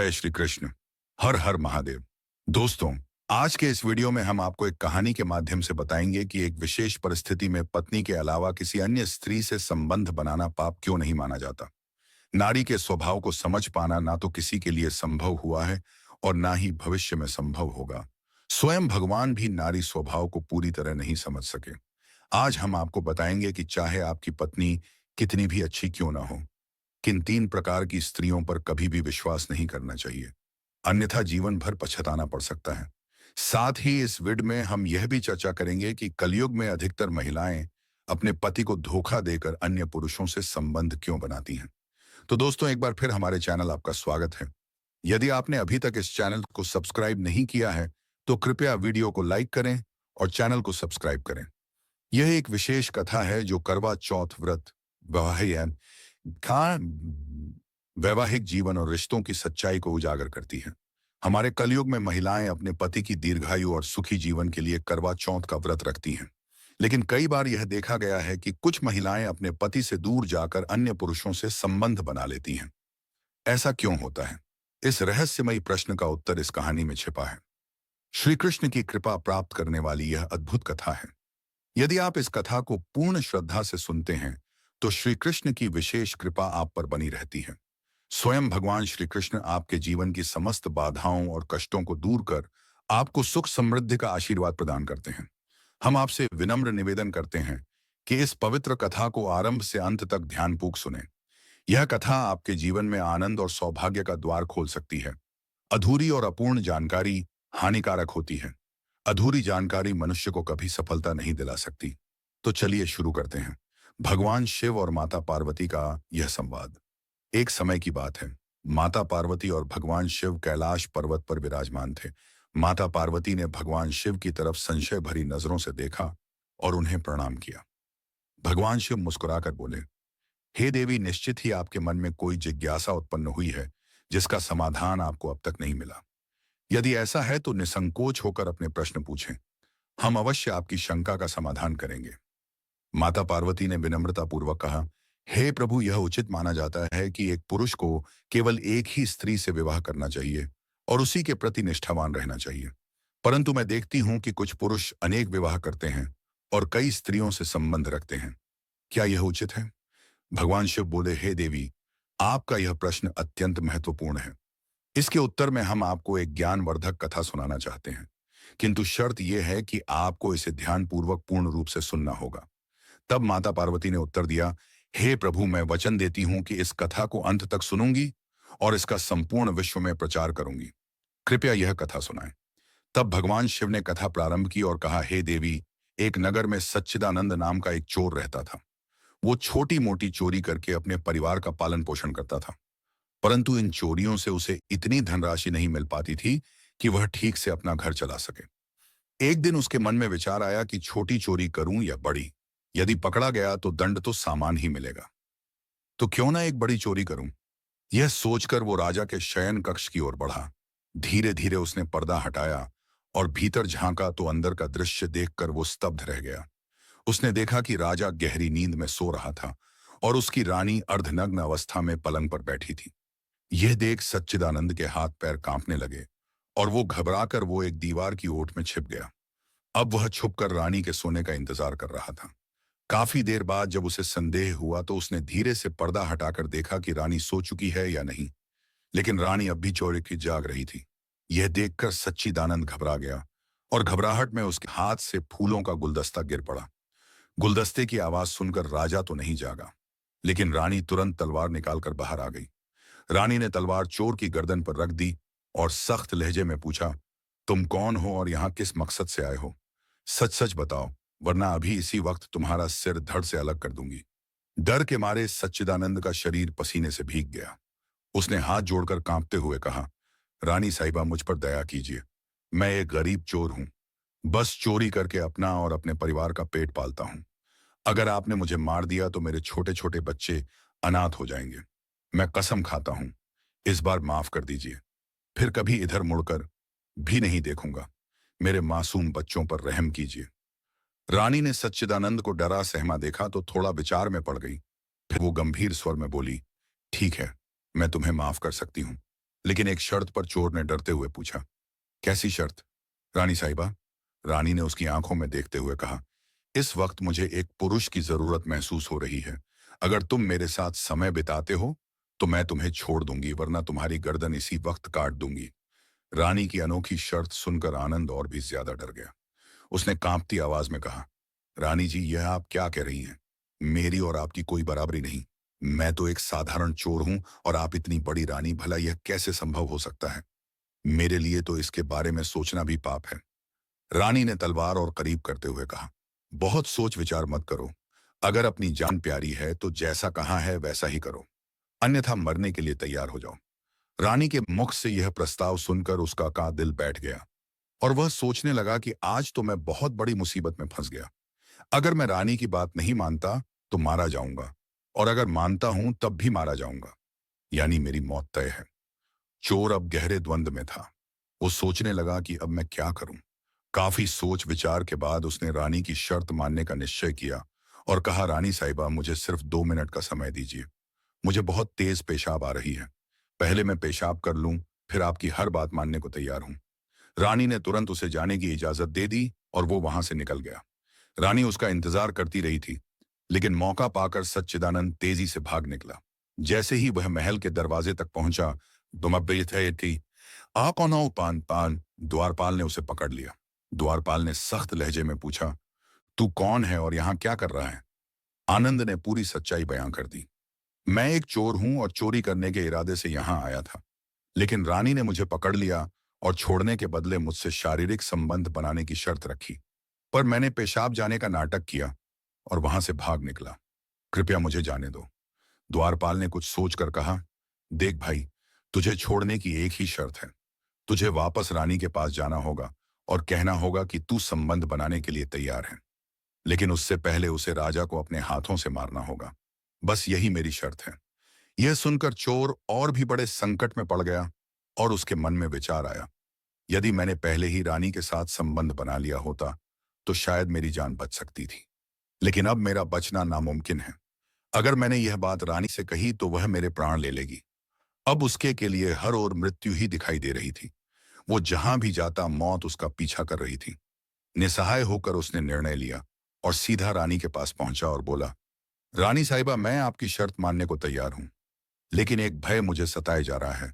जय श्री कृष्ण। हर हर महादेव। दोस्तों, आज के इस वीडियो में हम आपको एक कहानी के माध्यम से बताएंगे कि एक विशेष परिस्थिति में पत्नी के अलावा किसी अन्य स्त्री से संबंध बनाना पाप क्यों नहीं माना जाता। नारी के स्वभाव को समझ पाना ना तो किसी के लिए संभव हुआ है और ना ही भविष्य में संभव होगा। स्वयं भगवान भी नारी स्वभाव को पूरी तरह नहीं समझ सके। आज हम आपको बताएंगे कि चाहे आपकी पत्नी कितनी भी अच्छी क्यों ना हो, किन 3 प्रकार की स्त्रियों पर कभी भी विश्वास नहीं करना चाहिए, अन्यथा जीवन भर पछताना पड़ सकता है। साथ ही इस वीडियो में हम यह भी चर्चा करेंगे कि कलयुग में अधिकतर महिलाएं अपने पति को धोखा देकर अन्य पुरुषों से संबंध क्यों बनाती हैं। तो दोस्तों, एक बार फिर हमारे चैनल आपका स्वागत है। यदि आपने अभी तक इस चैनल को सब्सक्राइब नहीं किया है तो कृपया वीडियो को लाइक करें और चैनल को सब्सक्राइब करें। यह एक विशेष कथा है जो करवा चौथ व्रत, वैवाहिक जीवन और रिश्तों की सच्चाई को उजागर करती है। हमारे कलयुग में महिलाएं अपने पति की दीर्घायु और सुखी जीवन के लिए करवा चौथ का व्रत रखती हैं। लेकिन कई बार यह देखा गया है कि कुछ महिलाएं अपने पति से दूर जाकर अन्य पुरुषों से संबंध बना लेती हैं। ऐसा क्यों होता है? इस रहस्यमयी प्रश्न का उत्तर इस कहानी में छिपा है। श्री कृष्ण की कृपा प्राप्त करने वाली यह अद्भुत कथा है। यदि आप इस कथा को पूर्ण श्रद्धा से सुनते हैं तो श्री कृष्ण की विशेष कृपा आप पर बनी रहती है। स्वयं भगवान श्री कृष्ण आपके जीवन की समस्त बाधाओं और कष्टों को दूर कर आपको सुख समृद्धि का आशीर्वाद प्रदान करते हैं। हम आपसे विनम्र निवेदन करते हैं कि इस पवित्र कथा को आरंभ से अंत तक ध्यानपूर्वक सुनें। यह कथा आपके जीवन में आनंद और सौभाग्य का द्वार खोल सकती है। अधूरी और अपूर्ण जानकारी हानिकारक होती है। अधूरी जानकारी मनुष्य को कभी सफलता नहीं दिला सकती। तो चलिए शुरू करते हैं। भगवान शिव और माता पार्वती का यह संवाद। एक समय की बात है। माता पार्वती और भगवान शिव कैलाश पर्वत पर विराजमान थे। माता पार्वती ने भगवान शिव की तरफ संशय भरी नजरों से देखा और उन्हें प्रणाम किया। भगवान शिव मुस्कुराकर बोले, हे देवी, निश्चित ही आपके मन में कोई जिज्ञासा उत्पन्न हुई है जिसका समाधान आपको अब तक नहीं मिला। यदि ऐसा है तो निसंकोच होकर अपने प्रश्न पूछें। हम अवश्य आपकी शंका का समाधान करेंगे। माता पार्वती ने विनम्रतापूर्वक कहा, हे प्रभु, यह उचित माना जाता है कि एक पुरुष को केवल एक ही स्त्री से विवाह करना चाहिए और उसी के प्रति निष्ठावान रहना चाहिए। परंतु मैं देखती हूं कि कुछ पुरुष अनेक विवाह करते हैं और कई स्त्रियों से संबंध रखते हैं। क्या यह उचित है? भगवान शिव बोले, हे देवी, आपका यह प्रश्न अत्यंत महत्वपूर्ण है। इसके उत्तर में हम आपको एक ज्ञानवर्धक कथा सुनाना चाहते हैं, किंतु शर्त यह है कि आपको इसे ध्यानपूर्वक पूर्ण रूप से सुनना होगा। तब माता पार्वती ने उत्तर दिया, हे प्रभु, मैं वचन देती हूं कि इस कथा को अंत तक सुनूंगी और इसका संपूर्ण विश्व में प्रचार करूंगी। कृपया यह कथा सुनाएं। तब भगवान शिव ने कथा प्रारंभ की और कहा, हे देवी, एक नगर में सच्चिदानंद नाम का एक चोर रहता था। वो छोटी मोटी चोरी करके अपने परिवार का पालन पोषण करता था, परंतु इन चोरियों से उसे इतनी धनराशि नहीं मिल पाती थी कि वह ठीक से अपना घर चला सके। एक दिन उसके मन में विचार आया कि छोटी चोरी करूं या बड़ी। यदि पकड़ा गया तो दंड तो सामान ही मिलेगा, तो क्यों ना एक बड़ी चोरी करूं। यह सोचकर वो राजा के शयन कक्ष की ओर बढ़ा। धीरे धीरे उसने पर्दा हटाया और भीतर झांका तो अंदर का दृश्य देखकर वो स्तब्ध रह गया। उसने देखा कि राजा गहरी नींद में सो रहा था और उसकी रानी अर्धनग्न अवस्था में पलंग पर बैठी थी। यह देख सच्चिदानंद के हाथ पैर कांपने लगे और वो घबराकर वो एक दीवार की ओट में छिप गया। अब वह छुपकर रानी के सोने का इंतजार कर रहा था। काफी देर बाद जब उसे संदेह हुआ तो उसने धीरे से पर्दा हटाकर देखा कि रानी सो चुकी है या नहीं, लेकिन रानी अब भी चोरी की जाग रही थी। यह देखकर सच्चिदानंद घबरा गया और घबराहट में उसके हाथ से फूलों का गुलदस्ता गिर पड़ा। गुलदस्ते की आवाज सुनकर राजा तो नहीं जागा, लेकिन रानी तुरंत तलवार निकालकर बाहर आ गई। रानी ने तलवार चोर की गर्दन पर रख दी और सख्त लहजे में पूछा, तुम कौन हो और यहाँ किस मकसद से आए हो? सच सच बताओ, वरना अभी इसी वक्त तुम्हारा सिर धड़ से अलग कर दूंगी। डर के मारे सच्चिदानंद का शरीर पसीने से भीग गया। उसने हाथ जोड़कर कांपते हुए कहा, रानी साहिबा, मुझ पर दया कीजिए। मैं एक गरीब चोर हूं, बस चोरी करके अपना और अपने परिवार का पेट पालता हूं। अगर आपने मुझे मार दिया तो मेरे छोटे छोटे बच्चे अनाथ हो जाएंगे। मैं कसम खाता हूं, इस बार माफ कर दीजिए। फिर कभी इधर मुड़कर भी नहीं देखूंगा। मेरे मासूम बच्चों पर रहम कीजिए। रानी ने सच्चिदानंद को डरा सहमा देखा तो थोड़ा विचार में पड़ गई। फिर वो गंभीर स्वर में बोली, ठीक है, मैं तुम्हें माफ कर सकती हूँ, लेकिन एक शर्त पर चोर ने डरते हुए पूछा। कैसी शर्त? रानी साहिबा, रानी ने उसकी आंखों में देखते हुए कहा। इस वक्त मुझे एक पुरुष की जरूरत महसूस हो रही है। अगर तुम मेरे साथ समय बिताते हो तो मैं तुम्हें छोड़ दूंगी, वरना तुम्हारी गर्दन इसी वक्त काट दूंगी। रानी की अनोखी शर्त सुनकर आनंद और भी ज्यादा डर गया। उसने कांपती आवाज में कहा, रानी जी, यह आप क्या कह रही हैं? मेरी और आपकी कोई बराबरी नहीं। मैं तो एक साधारण चोर हूं और आप इतनी बड़ी रानी, भला यह कैसे संभव हो सकता है? मेरे लिए तो इसके बारे में सोचना भी पाप है। रानी ने तलवार और करीब करते हुए कहा, बहुत सोच विचार मत करो। अगर अपनी जान प्यारी है तो जैसा कहा है वैसा ही करो, अन्यथा मरने के लिए तैयार हो जाओ। रानी के मुख से यह प्रस्ताव सुनकर उसका का दिल बैठ गया और वह सोचने लगा कि आज तो मैं बहुत बड़ी मुसीबत में फंस गया। अगर मैं रानी की बात नहीं मानता तो मारा जाऊंगा, और अगर मानता हूं तब भी मारा जाऊंगा, यानी मेरी मौत तय है। चोर अब गहरे द्वंद में था। वो सोचने लगा कि अब मैं क्या करूं। काफी सोच विचार के बाद उसने रानी की शर्त मानने का निश्चय किया और कहा, रानी साहिबा, मुझे सिर्फ 2 मिनट का समय दीजिए। मुझे बहुत तेज पेशाब आ रही है। पहले मैं पेशाब कर लूं, फिर आपकी हर बात मानने को तैयार हूं। रानी ने तुरंत उसे जाने की इजाजत दे दी और वो वहां से निकल गया। रानी उसका इंतजार करती रही थी, लेकिन मौका पाकर सच्चिदानंद तेजी से भाग निकला। जैसे ही वह महल के दरवाजे तक पहुंचा, थी आ कौन हो पान पान, द्वारपाल ने उसे पकड़ लिया। द्वारपाल ने सख्त लहजे में पूछा, तू कौन है और यहाँ क्या कर रहा है? आनंद ने पूरी सच्चाई बयां कर दी। मैं एक चोर हूं और चोरी करने के इरादे से यहाँ आया था, लेकिन रानी ने मुझे पकड़ लिया और छोड़ने के बदले मुझसे शारीरिक संबंध बनाने की शर्त रखी। पर मैंने पेशाब जाने का नाटक किया और वहां से भाग निकला। कृपया मुझे जाने दो। द्वारपाल ने कुछ सोचकर कहा, देख भाई, तुझे छोड़ने की एक ही शर्त है। तुझे वापस रानी के पास जाना होगा और कहना होगा कि तू संबंध बनाने के लिए तैयार है, लेकिन उससे पहले उसे राजा को अपने हाथों से मारना होगा। बस यही मेरी शर्त है। यह सुनकर चोर और भी बड़े संकट में पड़ गया और उसके मन में विचार आया, यदि मैंने पहले ही रानी के साथ संबंध बना लिया होता तो शायद मेरी जान बच सकती थी, लेकिन अब मेरा बचना नामुमकिन है। अगर मैंने यह बात रानी से कही तो वह मेरे प्राण ले लेगी। अब उसके के लिए हर ओर मृत्यु ही दिखाई दे रही थी। वो जहां भी जाता मौत उसका पीछा कर रही थी। निसहाय होकर उसने निर्णय लिया और सीधा रानी के पास पहुंचा और बोला, रानी साहिबा, मैं आपकी शर्त मानने को तैयार हूं, लेकिन एक भय मुझे सताए जा रहा है।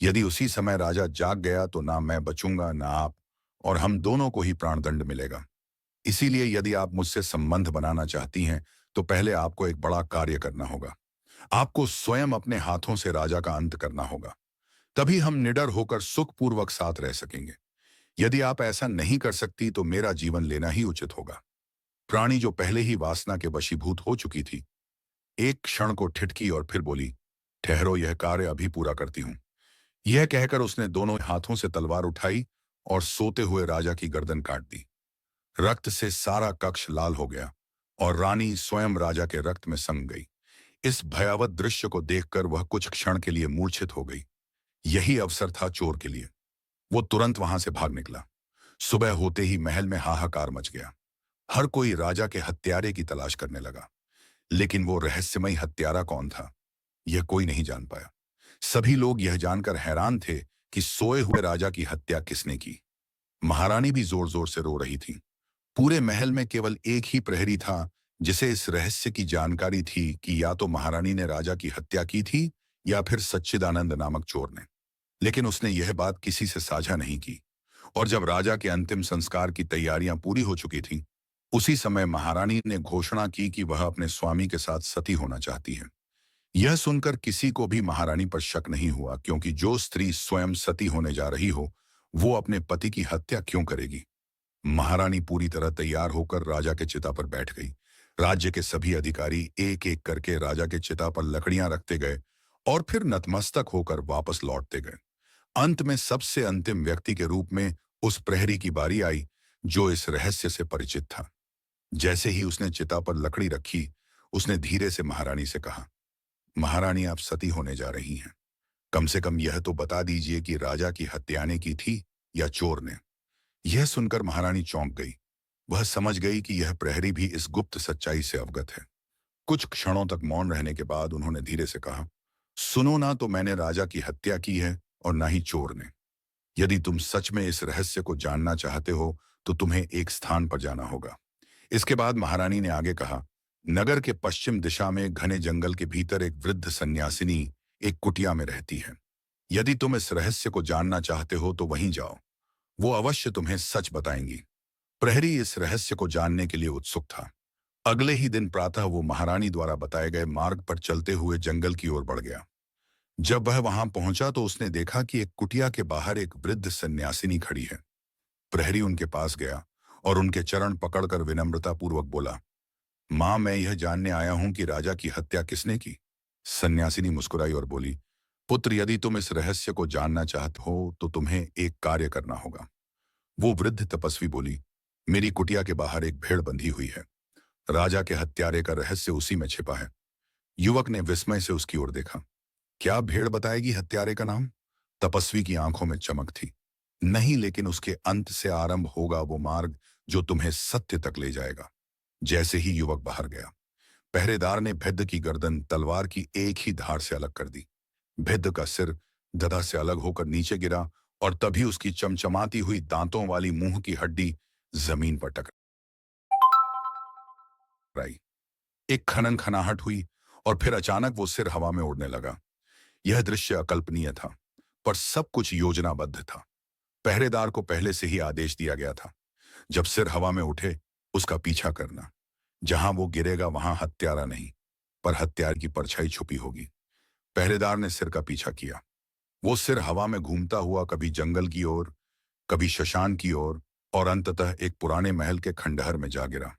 यदि उसी समय राजा जाग गया तो ना मैं बचूंगा ना आप, और हम दोनों को ही प्राणदंड मिलेगा। इसीलिए यदि आप मुझसे संबंध बनाना चाहती हैं तो पहले आपको एक बड़ा कार्य करना होगा। आपको स्वयं अपने हाथों से राजा का अंत करना होगा। तभी हम निडर होकर सुखपूर्वक साथ रह सकेंगे। यदि आप ऐसा नहीं कर सकती तो मेरा जीवन लेना ही उचित होगा। प्राणी, जो पहले ही वासना के वशीभूत हो चुकी थी, एक क्षण को ठिठकी और फिर बोली, ठहरो, यह कार्य अभी पूरा करती हूं। यह कहकर उसने दोनों हाथों से तलवार उठाई और सोते हुए राजा की गर्दन काट दी। रक्त से सारा कक्ष लाल हो गया और रानी स्वयं राजा के रक्त में सम गई। इस भयावह दृश्य को देखकर वह कुछ क्षण के लिए मूर्छित हो गई। यही अवसर था चोर के लिए। वो तुरंत वहां से भाग निकला। सुबह होते ही महल में हाहाकार मच गया। हर कोई राजा के हत्यारे की तलाश करने लगा, लेकिन वो रहस्यमय हत्यारा कौन था, यह कोई नहीं जान पाया। सभी लोग यह जानकर हैरान थे कि सोए हुए राजा की हत्या किसने की। महारानी भी जोर जोर से रो रही थी। पूरे महल में केवल एक ही प्रहरी था जिसे इस रहस्य की जानकारी थी कि या तो महारानी ने राजा की हत्या की थी या फिर सच्चिदानंद नामक चोर ने। लेकिन उसने यह बात किसी से साझा नहीं की। और जब राजा के अंतिम संस्कार की तैयारियां पूरी हो चुकी थीं, उसी समय महारानी ने घोषणा की कि वह अपने स्वामी के साथ सती होना चाहती है। यह सुनकर किसी को भी महारानी पर शक नहीं हुआ, क्योंकि जो स्त्री स्वयं सती होने जा रही हो वो अपने पति की हत्या क्यों करेगी। महारानी पूरी तरह तैयार होकर राजा के चिता पर बैठ गई। राज्य के सभी अधिकारी एक एक करके राजा के चिता पर लकड़ियां रखते गए और फिर नतमस्तक होकर वापस लौटते गए। अंत में सबसे अंतिम व्यक्ति के रूप में उस प्रहरी की बारी आई जो इस रहस्य से परिचित था। जैसे ही उसने चिता पर लकड़ी रखी, उसने धीरे से महारानी से कहा, महारानी, आप सती होने जा रही हैं। कम से कम यह तो बता दीजिए कि राजा की हत्या ने की थी या चोर ने। यह सुनकर महारानी चौंक गई। वह समझ गई कि यह प्रहरी भी इस गुप्त सच्चाई से अवगत है। कुछ क्षणों तक मौन रहने के बाद उन्होंने धीरे से कहा, सुनो ना, तो मैंने राजा की हत्या की है और ना ही चोर ने। यदि तुम सच में इस रहस्य को जानना चाहते हो तो तुम्हें एक स्थान पर जाना होगा। इसके बाद महारानी ने आगे कहा, नगर के पश्चिम दिशा में घने जंगल के भीतर एक वृद्ध सन्यासिनी एक कुटिया में रहती है। यदि तुम इस रहस्य को जानना चाहते हो तो वहीं जाओ, वो अवश्य तुम्हें सच बताएंगी। प्रहरी इस रहस्य को जानने के लिए उत्सुक था। अगले ही दिन प्रातः वो महारानी द्वारा बताए गए मार्ग पर चलते हुए जंगल की ओर बढ़ गया। जब वह वहां पहुंचा तो उसने देखा कि एक कुटिया के बाहर एक वृद्ध सन्यासिनी खड़ी है। प्रहरी उनके पास गया और उनके चरण पकड़कर विनम्रता पूर्वक बोला, मां, मैं यह जानने आया हूं कि राजा की हत्या किसने की। सन्यासिनी मुस्कुराई और बोली, पुत्र, यदि तुम इस रहस्य को जानना चाहते हो तो तुम्हें एक कार्य करना होगा। वो वृद्ध तपस्वी बोली, मेरी कुटिया के बाहर एक भेड़ बंधी हुई है। राजा के हत्यारे का रहस्य उसी में छिपा है। युवक ने विस्मय से उसकी ओर देखा। क्या भेड़ बताएगी हत्यारे का नाम? तपस्वी की आंखों में चमक थी। नहीं, लेकिन उसके अंत से आरंभ होगा वो मार्ग जो तुम्हें सत्य तक ले जाएगा। जैसे ही युवक बाहर गया, पहरेदार ने भिद्ध की गर्दन तलवार की एक ही धार से अलग कर दी। भिद्ध का सिर गदा से अलग होकर नीचे गिरा और तभी उसकी चमचमाती हुई दांतों वाली मुंह की हड्डी जमीन पर टकराई। एक खनन खनाहट हुई और फिर अचानक वो सिर हवा में उड़ने लगा। यह दृश्य अकल्पनीय था, पर सब कुछ योजनाबद्ध था। पहरेदार को पहले से ही आदेश दिया गया था, जब सिर हवा में उठे उसका पीछा करना। जहां वो गिरेगा वहां हत्यारा नहीं, पर हत्यार की परछाई छुपी होगी। पहरेदार ने सिर का पीछा किया। वो सिर हवा में घूमता हुआ कभी जंगल की ओर, कभी शशान की ओर और अंततः एक पुराने महल के खंडहर में जा गिरा।